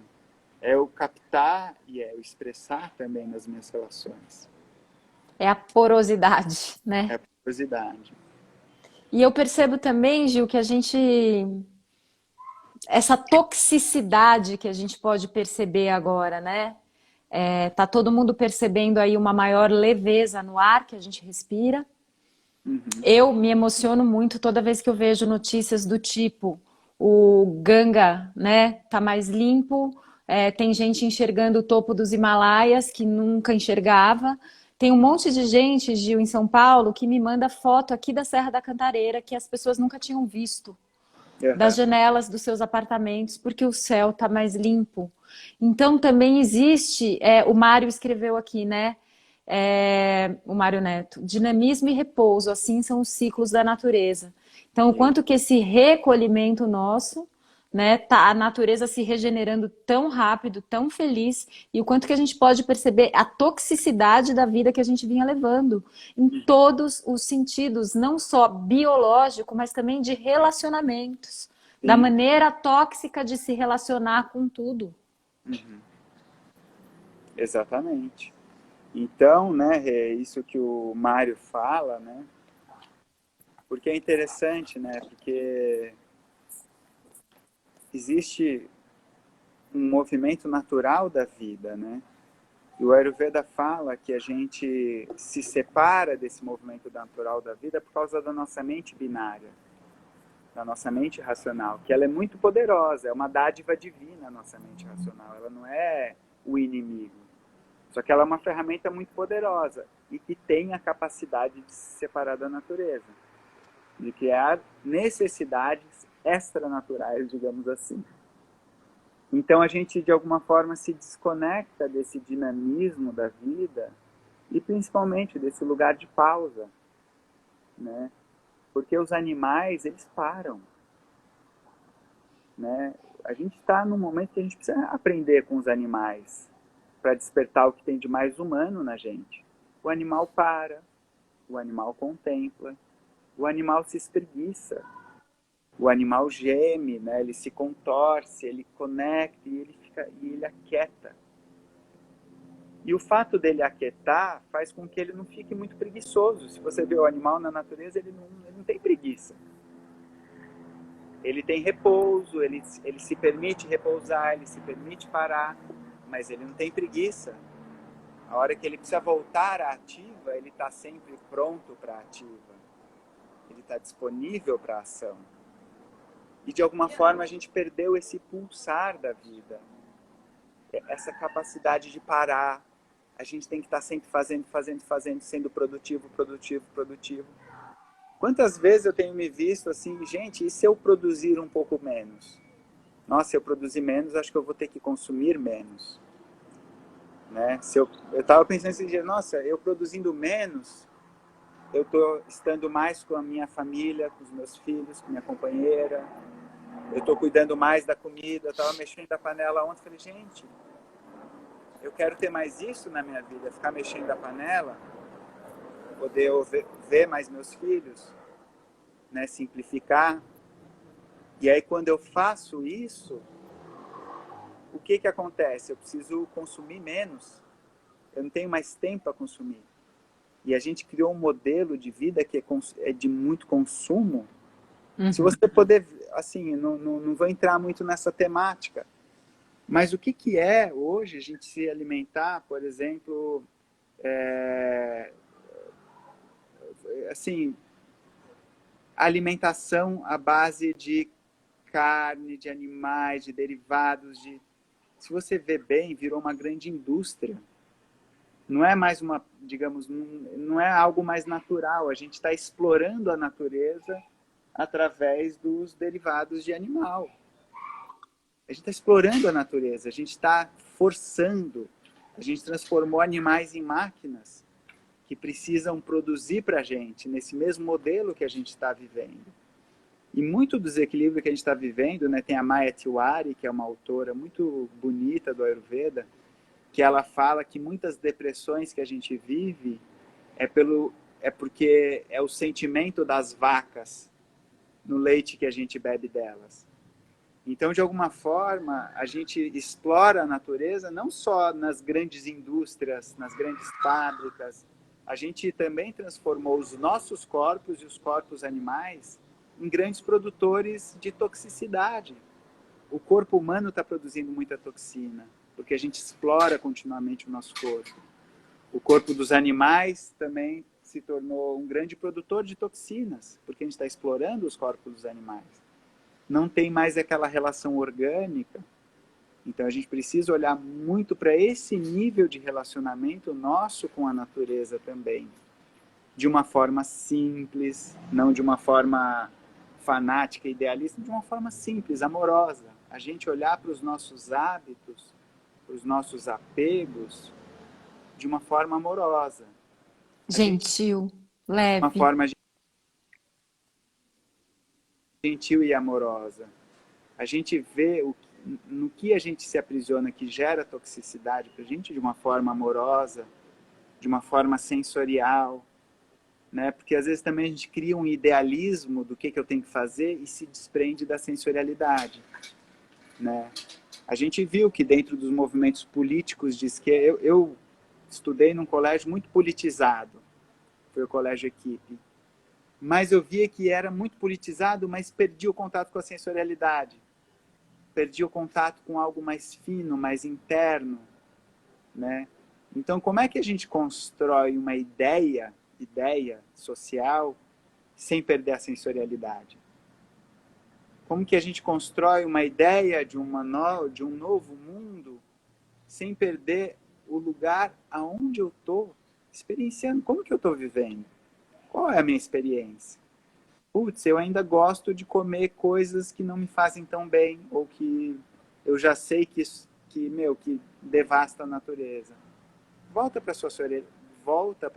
É eu captar e é eu expressar também nas minhas relações. É a porosidade, né? É a curiosidade. E eu percebo também, Gil, que a gente essa toxicidade que a gente pode perceber agora, né? Tá todo mundo percebendo aí uma maior leveza no ar que a gente respira. Uhum. Eu me emociono muito toda vez que eu vejo notícias do tipo o Ganga, né, tá mais limpo, tem gente enxergando o topo dos Himalaias que nunca enxergava. Tem um monte de gente, Gil, em São Paulo, que me manda foto aqui da Serra da Cantareira que as pessoas nunca tinham visto das Uhum. janelas dos seus apartamentos, porque o céu está mais limpo. Então também existe, o Mário escreveu aqui, né? O Mário Neto, dinamismo e repouso, assim são os ciclos da natureza. Então, o E, quanto que esse recolhimento nosso, né, tá a natureza se regenerando tão rápido, tão feliz, e o quanto que a gente pode perceber a toxicidade da vida que a gente vinha levando, em todos os sentidos, não só biológico, mas também de relacionamentos, da sim. maneira tóxica de se relacionar com tudo. Uhum. Exatamente. Então, né, é isso que o Mário fala, né? Porque é interessante, né? Porque existe um movimento natural da vida, né? E o Ayurveda fala que a gente se separa desse movimento natural da vida por causa da nossa mente binária, da nossa mente racional, que ela é muito poderosa, é uma dádiva divina a nossa mente racional, ela não é o inimigo. Só que ela é uma ferramenta muito poderosa e que tem a capacidade de se separar da natureza, de criar necessidades extranaturais, digamos assim. Então a gente, de alguma forma, se desconecta desse dinamismo da vida e principalmente desse lugar de pausa, né? Porque os animais, eles param, né? A gente está num momento que a gente precisa aprender com os animais para despertar o que tem de mais humano na gente. O animal para, o animal contempla, o animal se espreguiça, o animal geme, né? Ele se contorce, ele conecta e ele aquieta. E o fato dele aquietar faz com que ele não fique muito preguiçoso. Se você vê o animal na natureza, ele não tem preguiça. Ele tem repouso, ele se permite repousar, ele se permite parar, mas ele não tem preguiça. A hora que ele precisa voltar à ativa, ele está sempre pronto para a ativa. Ele está disponível para a ação. E de alguma forma a gente perdeu esse pulsar da vida, essa capacidade de parar. A gente tem que estar sempre fazendo, sendo produtivo, produtivo, produtivo. Quantas vezes eu tenho me visto assim, gente, e se eu produzir um pouco menos? Nossa, se eu produzir menos, acho que eu vou ter que consumir menos. Né? Se eu estava pensando esse dia, nossa, eu produzindo menos, eu estou estando mais com a minha família, com os meus filhos, com minha companheira, eu estou cuidando mais da comida, eu estava mexendo a panela ontem, falei, gente, eu quero ter mais isso na minha vida, ficar mexendo a panela, poder ver mais meus filhos, né, simplificar. E aí quando eu faço isso, o que acontece? Eu preciso consumir menos, eu não tenho mais tempo para consumir. E a gente criou um modelo de vida que é de muito consumo. Se você puder, assim, não vou entrar muito nessa temática, mas o que é hoje a gente se alimentar, por exemplo, assim, alimentação à base de carne, de animais, de derivados, se você vê bem, virou uma grande indústria. Não é mais uma, digamos, não é algo mais natural. A gente está explorando a natureza através dos derivados de animal. A gente está explorando a natureza, a gente está forçando, a gente transformou animais em máquinas que precisam produzir para a gente, nesse mesmo modelo que a gente está vivendo. E muito do desequilíbrio que a gente está vivendo, né, tem a Maya Tiwari, que é uma autora muito bonita do Ayurveda, que ela fala que muitas depressões que a gente vive é pelo é porque é o sentimento das vacas no leite que a gente bebe delas. Então, de alguma forma, a gente explora a natureza não só nas grandes indústrias, nas grandes fábricas. A gente também transformou os nossos corpos e os corpos animais em grandes produtores de toxicidade. O corpo humano está produzindo muita toxina, porque a gente explora continuamente o nosso corpo. O corpo dos animais também se tornou um grande produtor de toxinas, porque a gente está explorando os corpos dos animais. Não tem mais aquela relação orgânica. Então a gente precisa olhar muito para esse nível de relacionamento nosso com a natureza também. De uma forma simples, não de uma forma fanática, idealista, de uma forma simples, amorosa. A gente olhar para os nossos hábitos, para os nossos apegos, de uma forma amorosa. Gentil, Uma leve. forma gentil e amorosa. A gente vê no que a gente se aprisiona que gera toxicidade para a gente de uma forma amorosa, de uma forma sensorial, né? Porque às vezes também a gente cria um idealismo do que eu tenho que fazer e se desprende da sensorialidade, né? A gente viu que dentro dos movimentos políticos de esquerda, eu estudei num colégio muito politizado, foi o colégio Equipe, mas eu via que era muito politizado, mas perdia o contato com a sensorialidade, perdia o contato com algo mais fino, mais interno, né? Então, como é que a gente constrói uma ideia social sem perder a sensorialidade? Como que a gente constrói uma ideia de de um novo mundo sem perder o lugar aonde eu estou experienciando? Como que eu estou vivendo? Qual é a minha experiência? Putz, eu ainda gosto de comer coisas que não me fazem tão bem, ou que eu já sei que devasta a natureza. Volta para sua volta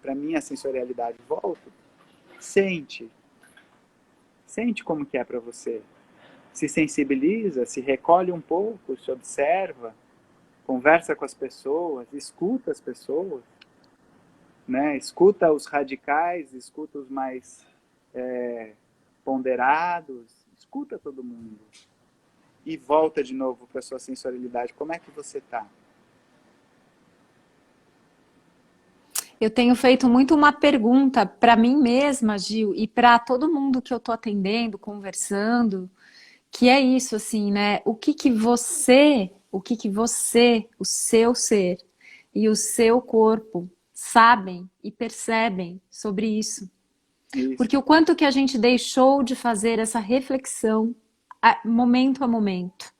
para minha sensorialidade, volta. Sente. Sente como que é para você. Se sensibiliza, se recolhe um pouco, se observa, conversa com as pessoas, escuta as pessoas, né? Escuta os radicais, escuta os mais ponderados, escuta todo mundo e volta de novo para sua sensorialidade. Como é que você está? Eu tenho feito muito uma pergunta para mim mesma, Gil, e para todo mundo que eu tô atendendo, conversando, que é isso assim, né? O seu ser e o seu corpo sabem e percebem sobre isso? Isso. Porque o quanto que a gente deixou de fazer essa reflexão momento a momento.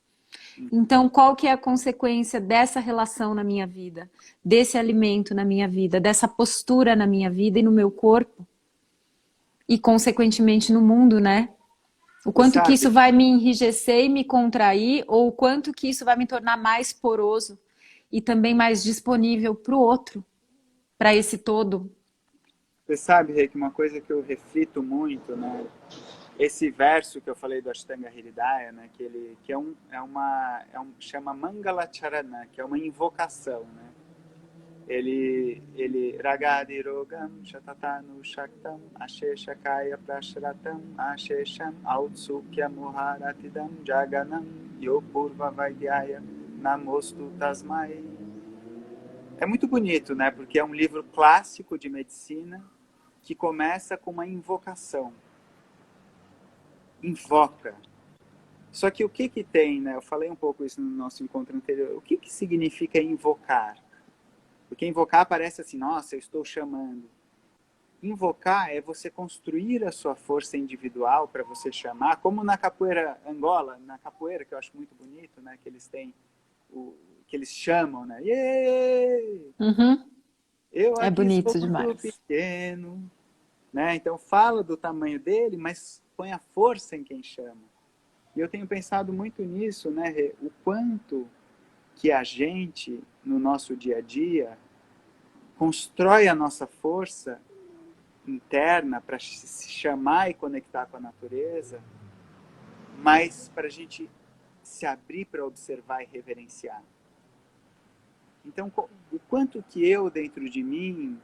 Então, qual que é a consequência dessa relação na minha vida, desse alimento na minha vida, dessa postura na minha vida e no meu corpo e consequentemente no mundo, né? O Você quanto que sabe, isso vai me enrijecer e me contrair ou o quanto que isso vai me tornar mais poroso e também mais disponível para o outro, para esse todo. você sabe, Rei, que uma coisa que eu reflito muito, né? Esse verso que eu falei do Ashtanga Hridaya, né? Que chama Mangala Charana, que é uma invocação, né? Ele Ragadirogam Shatatanu Shaktam Asheshakaya Prashratam Ashesham Autsukya Muharatidam Jaganam Yopurva Vaidyaya Namostu Tasmai. É muito bonito, né? Porque é um livro clássico de medicina que começa com uma invocação. Invoca. Só que o que tem, né? Eu falei um pouco isso no nosso encontro anterior. O que significa invocar? Porque invocar parece assim, nossa, eu estou chamando. Invocar é você construir a sua força individual para você chamar, como na capoeira Angola, na capoeira, que eu acho muito bonito, né? Que eles têm, que eles chamam, né? Yeah! Uhum. Eu É aqui sou bonito muito demais. pequeno, né? Então fala do tamanho dele, mas põe a força em quem chama. E eu tenho pensado muito nisso, né, Rê? O quanto que a gente, no nosso dia a dia, constrói a nossa força interna para se chamar e conectar com a natureza, mas para a gente se abrir para observar e reverenciar. Então, o quanto que eu, dentro de mim,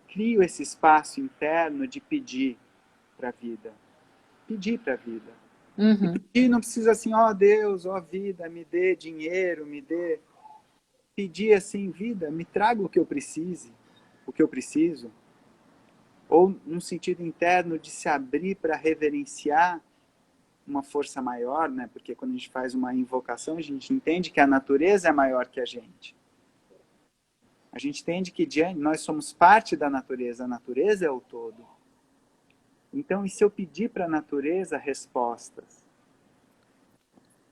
crio esse espaço interno de pedir para a vida. Pedir para a vida. E Uhum. pedir não precisa assim, ó Deus, ó vida, me dê dinheiro, me dê... Pedir assim, vida, me traga o que eu precise, o que eu preciso. Ou num sentido interno de se abrir para reverenciar uma força maior, né? Porque quando a gente faz uma invocação, a gente entende que a natureza é maior que a gente. A gente entende que nós somos parte da natureza, a natureza é o todo. Então, e se eu pedir para a natureza respostas?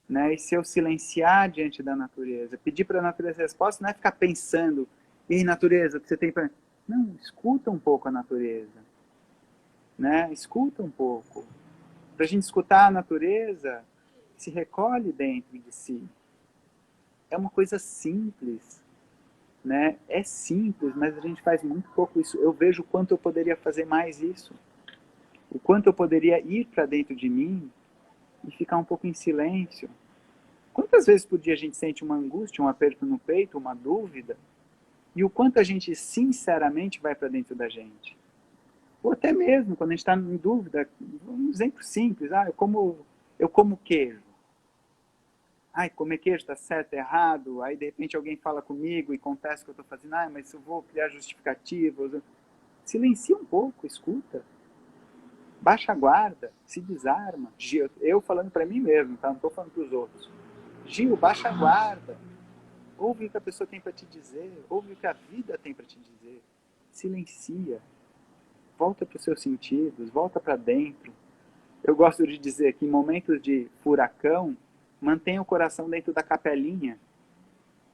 Né? E se eu silenciar diante da natureza? Pedir para a natureza respostas não é ficar pensando, ei, natureza, o que você tem para... Não, escuta um pouco a natureza. Né? Escuta um pouco. Para a gente escutar a natureza, se recolhe dentro de si. É uma coisa simples. Né? É simples, mas a gente faz muito pouco isso. Eu vejo o quanto eu poderia fazer mais isso. O quanto eu poderia ir para dentro de mim e ficar um pouco em silêncio. Quantas vezes por dia a gente sente uma angústia, um aperto no peito, uma dúvida? E o quanto a gente sinceramente vai para dentro da gente? Ou até mesmo quando a gente está em dúvida, um exemplo simples, eu como queijo. Ai, comer queijo está certo, errado. Aí de repente alguém fala comigo e contesta o que eu estou fazendo. Ai, mas eu vou criar justificativas. Silencia um pouco, escuta. Baixa a guarda, se desarma. Gil, eu falando para mim mesmo, tá? Não estou falando para os outros. Gil, baixa a guarda. Ouve o que a pessoa tem para te dizer. Ouve o que a vida tem para te dizer. Silencia. Volta para os seus sentidos, volta para dentro. Eu gosto de dizer que em momentos de furacão, mantenha o coração dentro da capelinha.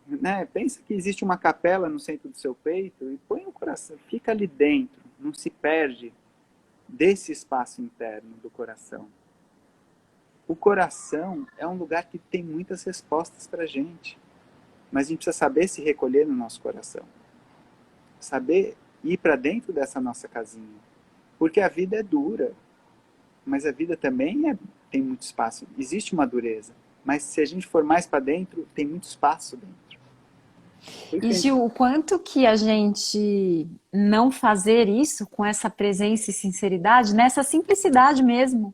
Né? Pensa que existe uma capela no centro do seu peito e põe o coração, fica ali dentro, não se perde desse espaço interno do coração. O coração é um lugar que tem muitas respostas para a gente, mas a gente precisa saber se recolher no nosso coração, saber ir para dentro dessa nossa casinha, porque a vida é dura, mas a vida também tem muito espaço, existe uma dureza, mas se a gente for mais para dentro, tem muito espaço dentro. E Gil, o quanto que a gente não fazer isso com essa presença e sinceridade, nessa simplicidade mesmo,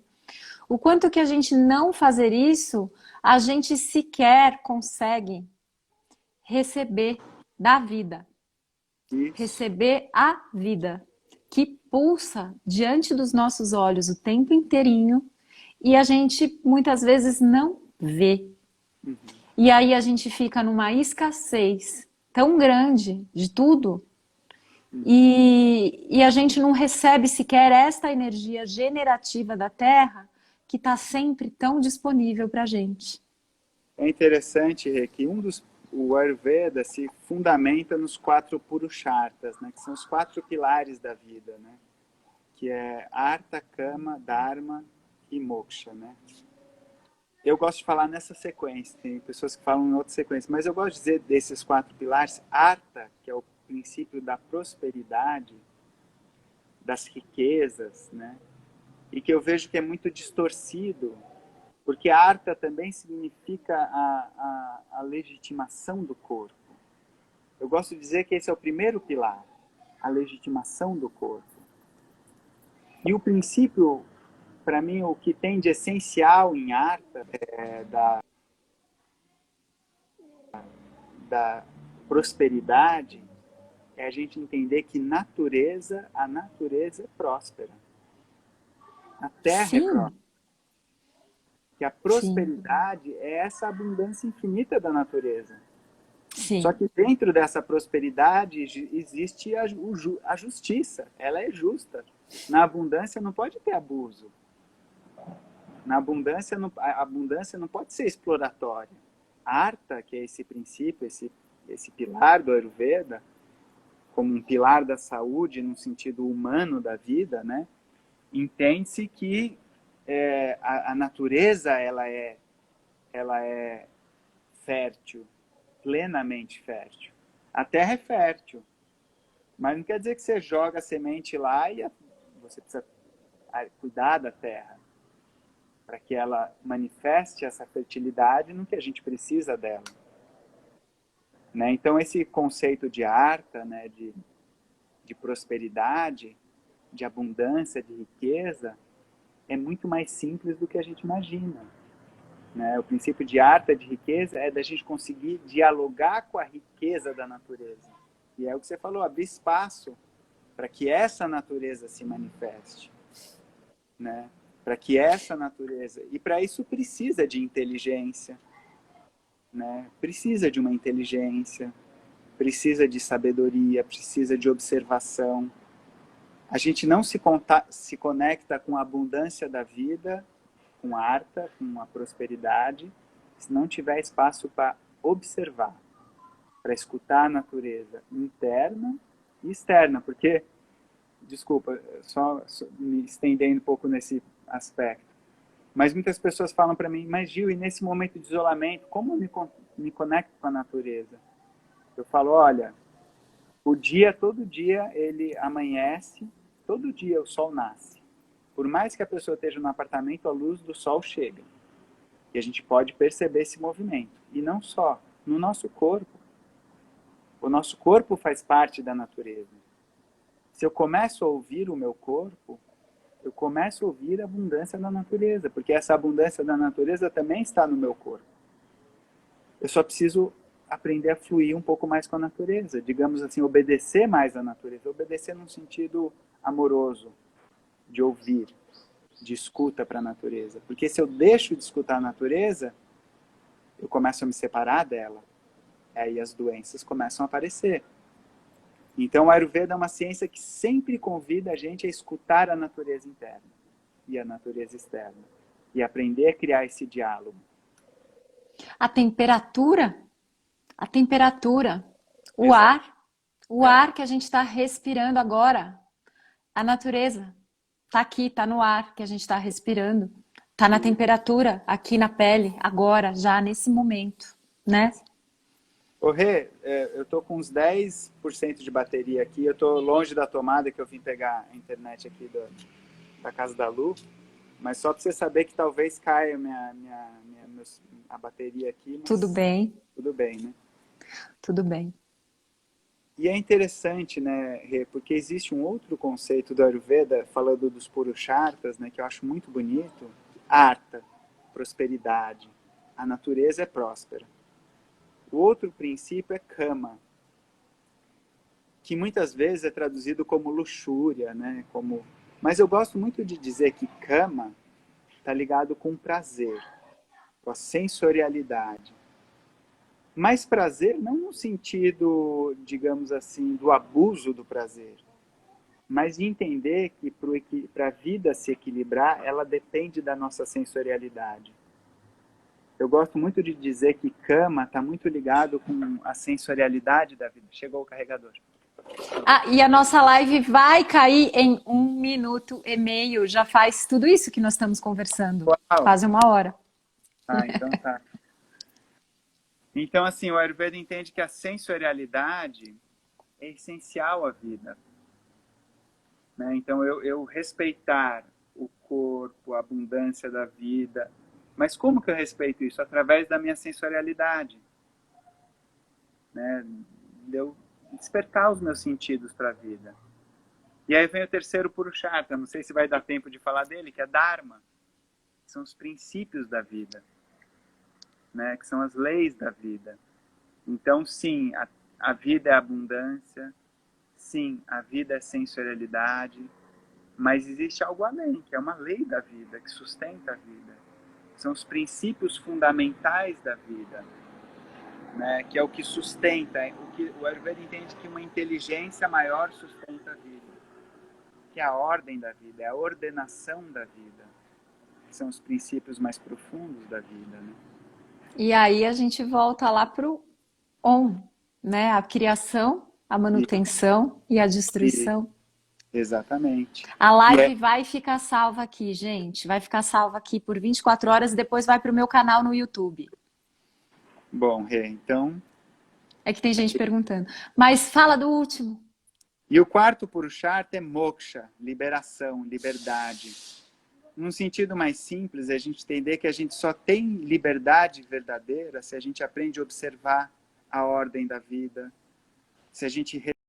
o quanto que a gente não fazer isso, a gente sequer consegue receber da vida, Isso. receber a vida que pulsa diante dos nossos olhos o tempo inteirinho e a gente muitas vezes não vê. Uhum. E aí a gente fica numa escassez tão grande de tudo e a gente não recebe sequer esta energia generativa da Terra que está sempre tão disponível para a gente. É interessante, Rê, que o Ayurveda se fundamenta nos 4 Purusharthas, né, que são os 4 pilares da vida, né, que é Artha, Kama, Dharma e Moksha. Né. Eu gosto de falar nessa sequência, tem pessoas que falam em outra sequência, mas eu gosto de dizer desses 4 pilares, Artha, que é o princípio da prosperidade, das riquezas, né, e que eu vejo que é muito distorcido, porque artha também significa a legitimação do corpo. Eu gosto de dizer que esse é o primeiro pilar, a legitimação do corpo. E o princípio, para mim, o que tem de essencial em artha é da prosperidade, é a gente entender que a natureza é próspera. A terra é Sim, próspera. Que a sim, prosperidade é essa abundância infinita da natureza. Só sim. que dentro dessa prosperidade existe a justiça. Ela é justa. Na abundância não pode ter abuso. Na abundância a abundância não pode ser exploratória. A Artha, que é esse princípio, esse pilar do Ayurveda, como um pilar da saúde no sentido humano da vida, né? Entende-se que a natureza ela é fértil, plenamente fértil. A terra é fértil, mas não quer dizer que você joga a semente lá e você precisa cuidar da terra para que ela manifeste essa fertilidade no que a gente precisa dela. Né? Então, esse conceito de arta, né, de prosperidade, de abundância, de riqueza, é muito mais simples do que a gente imagina. Né? O princípio de Artha, de riqueza, é da gente conseguir dialogar com a riqueza da natureza. E é o que você falou, abrir espaço para que essa natureza se manifeste. Né? Para que essa natureza... E para isso precisa de inteligência. Né? Precisa de uma inteligência, precisa de sabedoria, precisa de observação. A gente não se conecta com a abundância da vida, com a Artha, com a prosperidade, se não tiver espaço para observar, para escutar a natureza interna e externa, porque, desculpa, só me estendendo um pouco nesse aspecto, mas muitas pessoas falam para mim, mas Gil, e nesse momento de isolamento, como eu me conecto com a natureza? Eu falo, olha, todo dia ele amanhece, todo dia o sol nasce. Por mais que a pessoa esteja no apartamento, a luz do sol chega. E a gente pode perceber esse movimento. E não só, no nosso corpo. O nosso corpo faz parte da natureza. Se eu começo a ouvir o meu corpo, eu começo a ouvir a abundância da natureza, porque essa abundância da natureza também está no meu corpo. Eu só preciso aprender a fluir um pouco mais com a natureza, digamos assim, obedecer mais à natureza, obedecer num sentido amoroso, de ouvir, de escuta para a natureza. Porque se eu deixo de escutar a natureza, eu começo a me separar dela, aí as doenças começam a aparecer. Então, o Ayurveda é uma ciência que sempre convida a gente a escutar a natureza interna e a natureza externa. E aprender a criar esse diálogo. A temperatura, o ar que a gente está respirando agora, a natureza está aqui, está no ar que a gente está respirando, está na temperatura, aqui na pele, agora, já nesse momento, né? Ô Rê, eu tô com uns 10% de bateria aqui, eu tô longe da tomada que eu vim pegar a internet aqui da casa da Lu, mas só para você saber que talvez caia a bateria aqui, mas Tudo bem. Tudo bem, né? Tudo bem. E é interessante, né, Rê, porque existe um outro conceito do Ayurveda, falando dos Purusharthas, né, que eu acho muito bonito, Artha, prosperidade, a natureza é próspera. O outro princípio é Kama, que muitas vezes é traduzido como luxúria, né? Mas eu gosto muito de dizer que Kama está ligado com prazer, com a sensorialidade. Mas prazer não no sentido, digamos assim, do abuso do prazer, mas de entender que para a vida se equilibrar, ela depende da nossa sensorialidade. Eu gosto muito de dizer que Kama está muito ligado com a sensorialidade da vida. Chegou o carregador. E a nossa live vai cair em 1 minuto e meio. Já faz tudo isso que nós estamos conversando. Uau. Quase 1 hora. Então tá. Então, assim, o Ayurveda entende que a sensorialidade é essencial à vida. Né? Então, eu respeitar o corpo, a abundância da vida. Mas como que eu respeito isso? Através da minha sensorialidade. Né? De eu despertar os meus sentidos para a vida. E aí vem o terceiro Purushartha, não sei se vai dar tempo de falar dele, que é Dharma. São os princípios da vida. Né? Que são as leis da vida. Então, sim, a vida é abundância. Sim, a vida é sensorialidade. Mas existe algo além, que é uma lei da vida, que sustenta a vida. São os princípios fundamentais da vida, né? Que é o que sustenta. O Ayurveda entende que uma inteligência maior sustenta a vida, que é a ordem da vida, é a ordenação da vida. São os princípios mais profundos da vida. Né? E aí a gente volta lá pro Om, né? A criação, a manutenção e a destruição. Exatamente. A live vai ficar salva aqui, gente. Vai ficar salva aqui por 24 horas e depois vai para o meu canal no YouTube. Bom, Rê, então... É que tem gente perguntando. Mas fala do último. E o quarto Purushartha é moksha, liberação, liberdade. Num sentido mais simples, é a gente entender que a gente só tem liberdade verdadeira se a gente aprende a observar a ordem da vida, se a gente